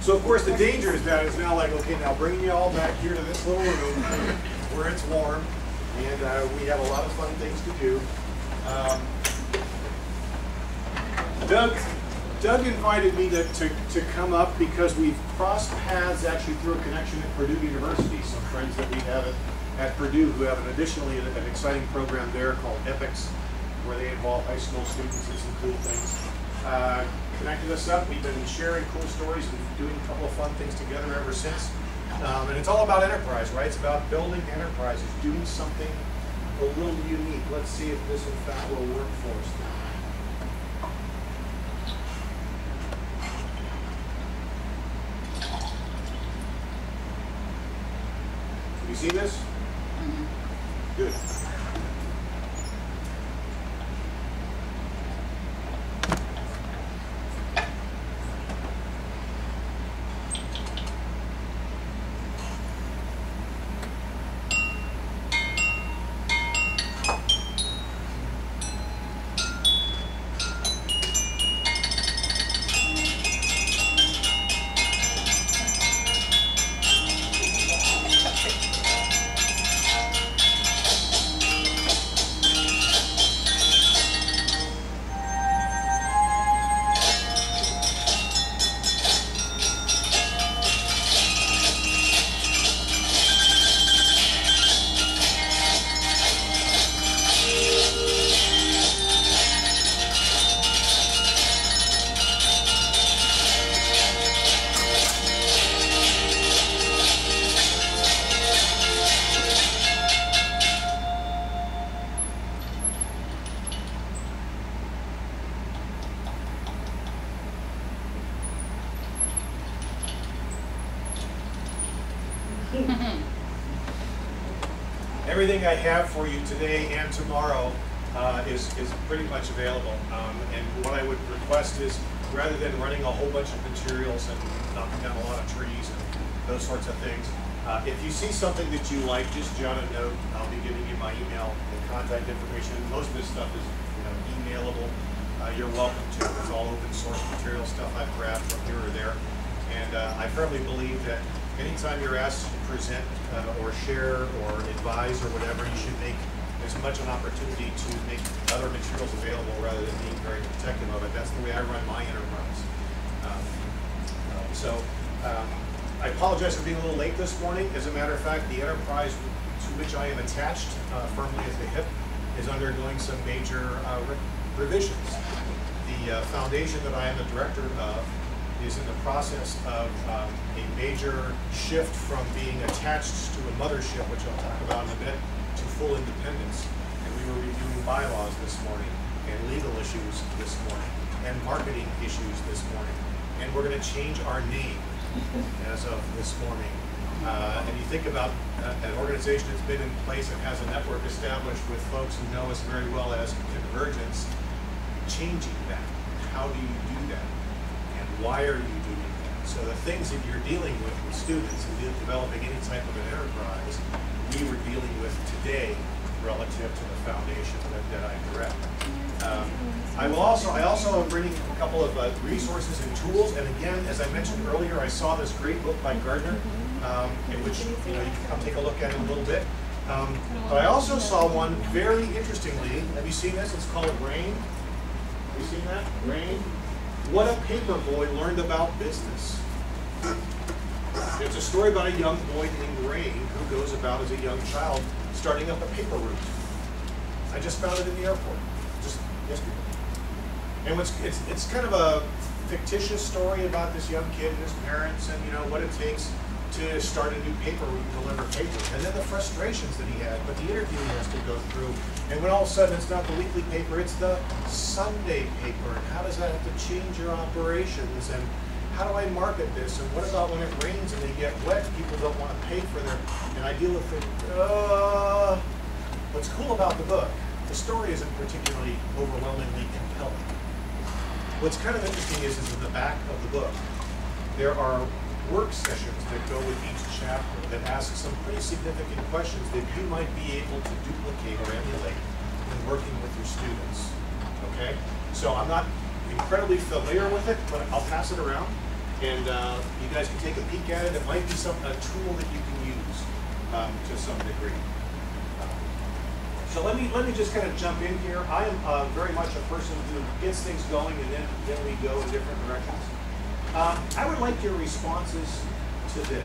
So of course the danger is that it's now like, okay, now bringing you all back here to this little room where it's warm, and we have a lot of fun things to do. Doug invited me to come up because we've crossed paths actually through a connection at Purdue University. Some friends that we have at Purdue who have additionally an exciting program there called EPICS, where they involve high school students in some cool things. Connected us up. We've been sharing cool stories and doing a couple of fun things together ever since. And it's all about enterprise, right? It's about building enterprises, doing something a little unique. Let's see if this in fact will work for us now. Have you seen this? Mm-hmm. Good. Everything I have for you today and tomorrow is pretty much available. And what I would request is, rather than running a whole bunch of materials and knocking down a lot of trees and those sorts of things, if you see something that you like, just jot a note. I'll be giving you my email and contact information. Most of this stuff is emailable. You're welcome to. It's all open source material stuff I've grabbed from here or there. And I firmly believe that anytime you're asked to present or share or advise or whatever, you should make as much an opportunity to make other materials available rather than being very protective of it. That's the way I run my enterprise. I apologize for being a little late this morning. As a matter of fact, the enterprise to which I am attached firmly as the hip is undergoing some major revisions. The foundation that I am the director of is in the process of a major shift from being attached to a mothership, which I'll talk about in a bit, to full independence. And we were reviewing bylaws this morning, and legal issues this morning, and marketing issues this morning. And we're going to change our name as of this morning. And you think about an organization that's been in place and has a network established with folks who know us very well as Convergence, changing that. How do you do that? Why are you doing that? So the things that you're dealing with students and developing any type of an enterprise, we were dealing with today relative to the foundation that I direct. I also am bringing a couple of resources and tools. And again, as I mentioned earlier, I saw this great book by Gardner, in which you can come take a look at it a little bit. But I also saw one very interestingly. Have you seen this? It's called Rain. Have you seen that? Rain. What a Paper Boy Learned About Business. It's a story about a young boy named Rain who goes about as a young child starting up a paper route. I just found it in the airport, just yesterday. And it's kind of a fictitious story about this young kid and his parents and what it takes to start a new paper route and deliver paper. And then the frustrations that he had, but the interview he has to go through. And when all of a sudden it's not the weekly paper, it's the Sunday paper. And how does that have to change your operations? And how do I market this? And what about when it rains and they get wet? People don't want to pay for their, and I deal with it. What's cool about the book, the story isn't particularly overwhelmingly compelling. What's kind of interesting is in the back of the book, there are work sessions that go with each chapter that ask some pretty significant questions that you might be able to duplicate or emulate when working with your students. Okay? So I'm not incredibly familiar with it, but I'll pass it around. And you guys can take a peek at it. It might be a tool that you can use to some degree. So let me just kind of jump in here. I am very much a person who gets things going and then we go in different directions. I would like your responses to this.